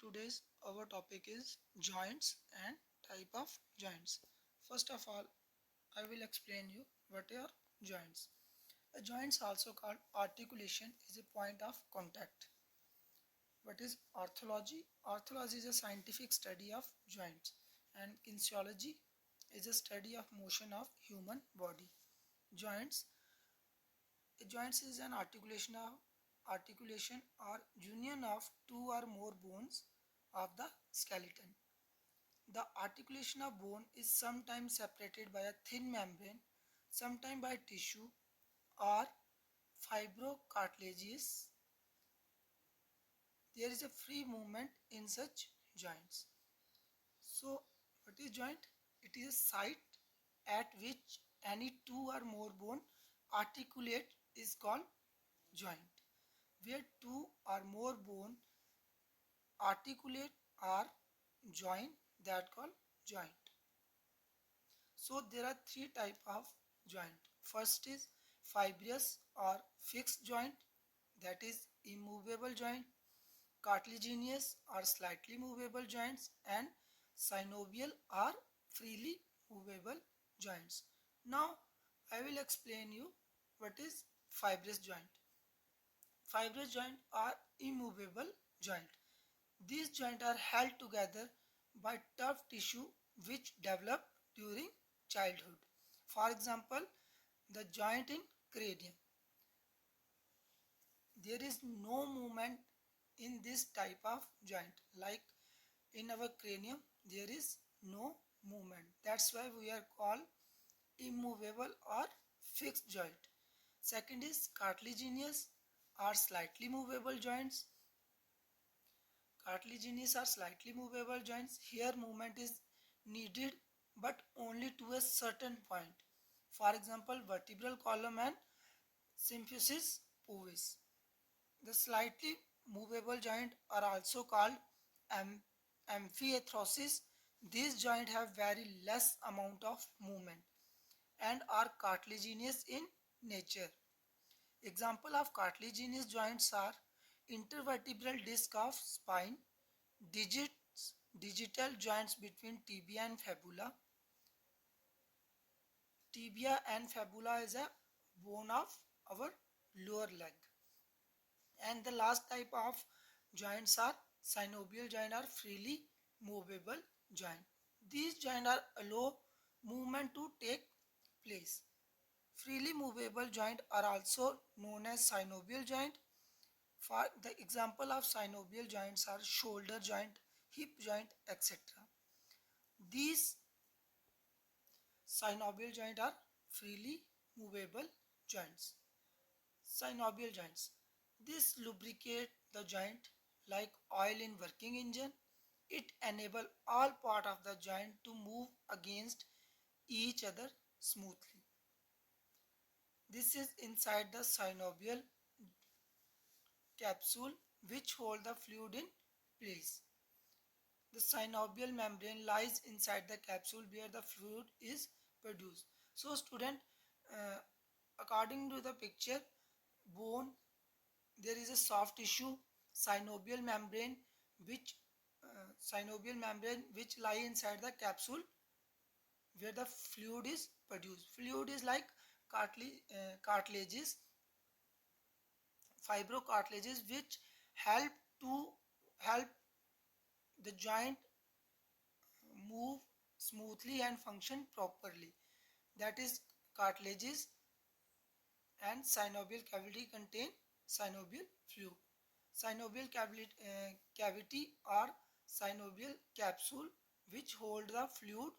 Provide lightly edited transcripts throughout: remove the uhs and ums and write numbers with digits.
today's our topic is joints and type of joints. First of all, I will explain you what are joints. A joints also called articulation is a point of contact. What is orthology? Orthology is a scientific study of joints and kinesiology is a study of motion of human body. Joints joints is an articulation or union of two or more bones of the skeleton. The articulation of bone is sometimes separated by a thin membrane, sometimes by tissue or fibrocartilages. There is a free movement in such joints. So, what is joint? It is a site at which any two or more bone articulate is called joint. Where two or more bone articulate or join, that called joint. So there are three type of joint. First is fibrous or fixed joint, that is immovable joint, cartilaginous or slightly movable joints, and synovial or freely movable joints. Now I will explain you what is fibrous joint. Fibrous joint are immovable joint. These joints are held together by tough tissue which develop during childhood. For example, the joint in cranium. There is no movement in this type of joint. Like in our cranium, there is no movement. That's why we are called immovable or fixed joint. Second is cartilaginous or slightly movable joints. Cartilaginous are slightly movable joints. Here movement is needed but only to a certain point. For example, vertebral column and symphysis pubis. The slightly movable joints are also called amphiarthrosis. These joints have very less amount of movement and are cartilaginous in nature. Example of cartilaginous joints are intervertebral disc of spine, digital joints between tibia and fibula. Tibia and fibula is a bone of our lower leg. And the last type of joints are synovial joint or freely movable joint. These joints are allow movement to take place. Freely movable joint are also known as synovial joint. For the example of synovial joints are shoulder joint, hip joint, etc. These synovial joints are freely movable joints. Synovial joints. This lubricate the joint like oil in working engine. It enable all part of the joint to move against each other smoothly. This is inside the synovial capsule which hold the fluid in place. The synovial membrane lies inside the capsule where the fluid is produced. So student, uh, according to the picture, bone, there is a soft tissue, synovial membrane which lie inside the capsule where the fluid is produced. Fluid is like cartilages, fibrocartilages which help to help the joint move smoothly and function properly. That is cartilages, and synovial cavity contain synovial fluid. Synovial cavity or synovial capsule which hold the fluid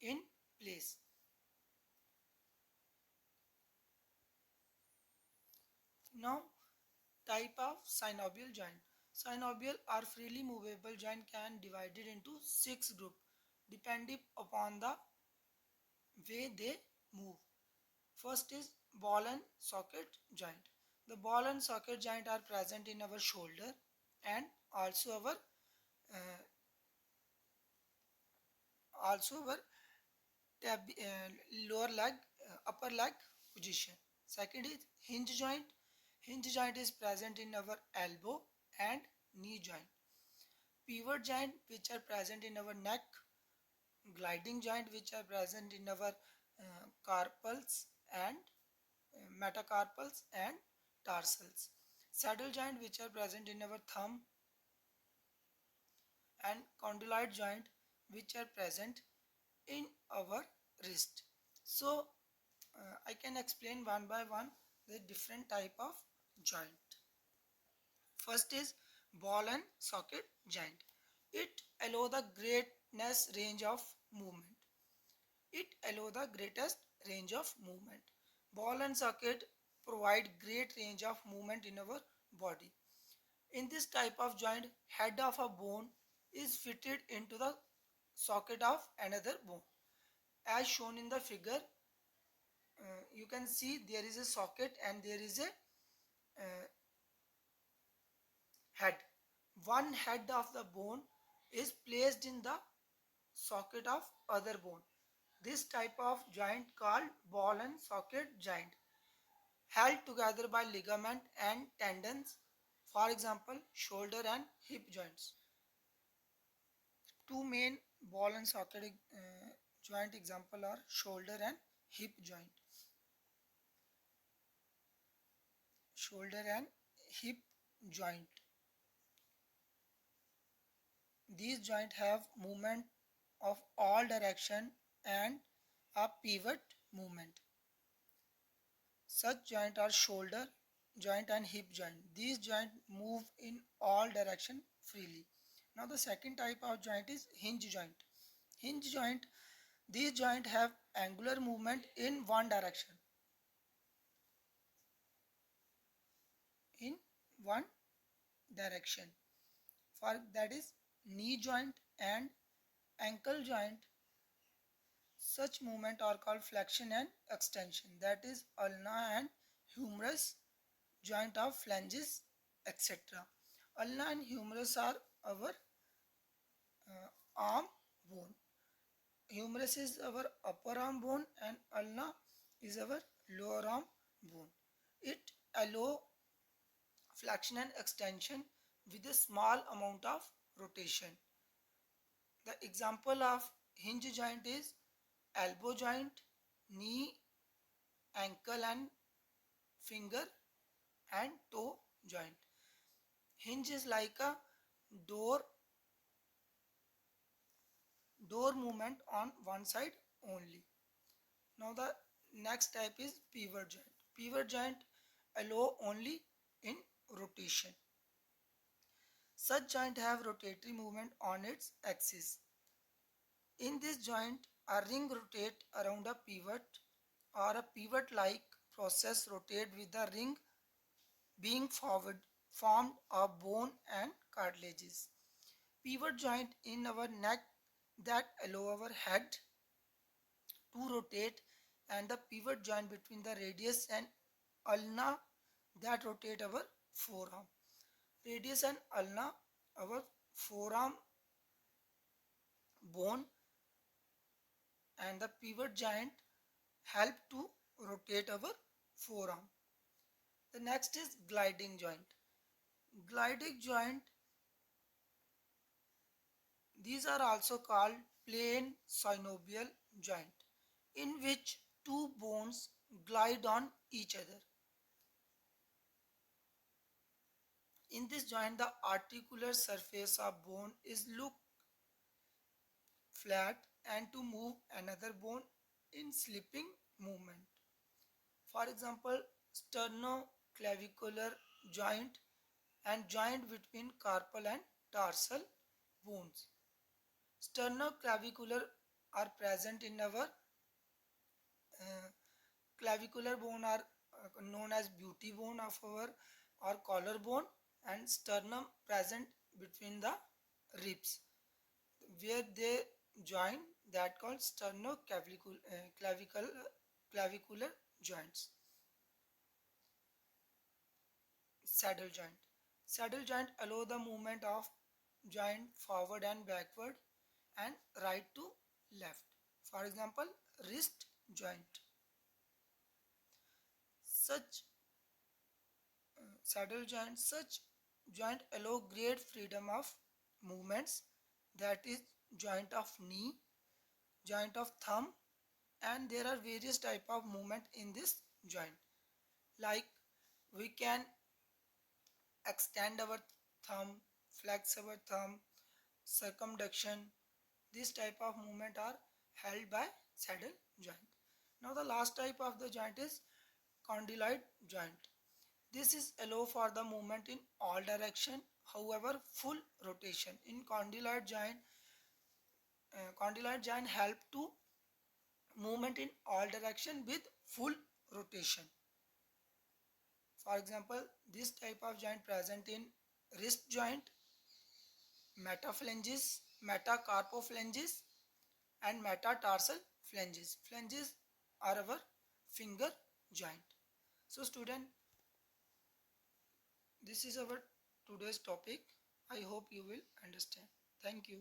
in place. Now, type of synovial joint. Synovial or freely movable joint can divided into 6 groups depending upon the way they move. First is ball and socket joint. The ball and socket joint are present in our shoulder and also our uh, lower leg, upper leg position. Second is hinge joint. Hinge joint is present in our elbow and knee joint. pivot joint which are present in our neck, gliding joint which are present in our carpals and metacarpals and tarsals, saddle joint which are present in our thumb, and condyloid joint which are present in our wrist. So I can explain one by one the different type of joint. First is ball and socket joint. It allow the greatness range of movement. It allow the greatest range of movement. Ball and socket provide great range of movement in our body. In this type of joint, head of a bone is fitted into the socket of another bone. As shown in the figure, you can see there is a socket and there is a head. One head of the bone is placed in the socket of other bone. This type of joint called ball and socket joint, held together by ligament and tendons. For example, shoulder and hip joints. Two main ball and socket joint example are shoulder and hip joint. Shoulder and hip joint. These joints have movement of all direction and a pivot movement. Such joints are shoulder joint and hip joint. These joints move in all direction freely. Now the second type of joint is hinge joint. Hinge joint, these joints have angular movement in one direction. In one direction. For that is knee joint and ankle joint. Such movement are called flexion and extension. That is ulna and humerus joint of phalanges, etc. Ulna and humerus are our arm bone. Humerus is our upper arm bone and ulna is our lower arm bone. It allows flexion and extension with a small amount of rotation. The example of hinge joint is elbow joint, knee, ankle and finger and toe joint. Hinge is like a door movement on one side only. Now the next type is pivot joint. Pivot joint allow only in rotation. Such joint have rotatory movement on its axis. In this joint, a ring rotate around a pivot or a pivot-like process rotate with the ring being formed of bone and cartilages. Pivot joint in our neck that allow our head to rotate, and the pivot joint between the radius and ulna that rotate our forearm. Radius and ulna, our forearm bone, and the pivot joint help to rotate our forearm. The next is gliding joint. Gliding joint, these are also called plain synovial joint, in which two bones glide on each other. In this joint, the articular surface of bone is look flat and to move another bone in slipping movement. For example, sternoclavicular joint and joint between carpal and tarsal bones. Sternoclavicular are present in our clavicular bone are known as beauty bone of our or collarbone, and sternum present between the ribs where they join, that called clavicular joints. Saddle joint. Saddle joint allow the movement of joint forward and backward and right to left. For example, wrist joint. Such such joint allow great freedom of movements, that is joint of knee, joint of thumb, and there are various type of movement in this joint. Like we can extend our thumb, flex our thumb, circumduction. This type of movement are held by saddle joint. Now the last type of the joint is condyloid joint. This is allow for the movement in all direction, however full rotation. In condyloid joint help to movement in all direction with full rotation. For example, this type of joint present in wrist joint, metaphalanges, metacarpophalanges, and metatarsal phalanges. Phalanges are our finger joint. So student, this is our today's topic. I hope you will understand. Thank you.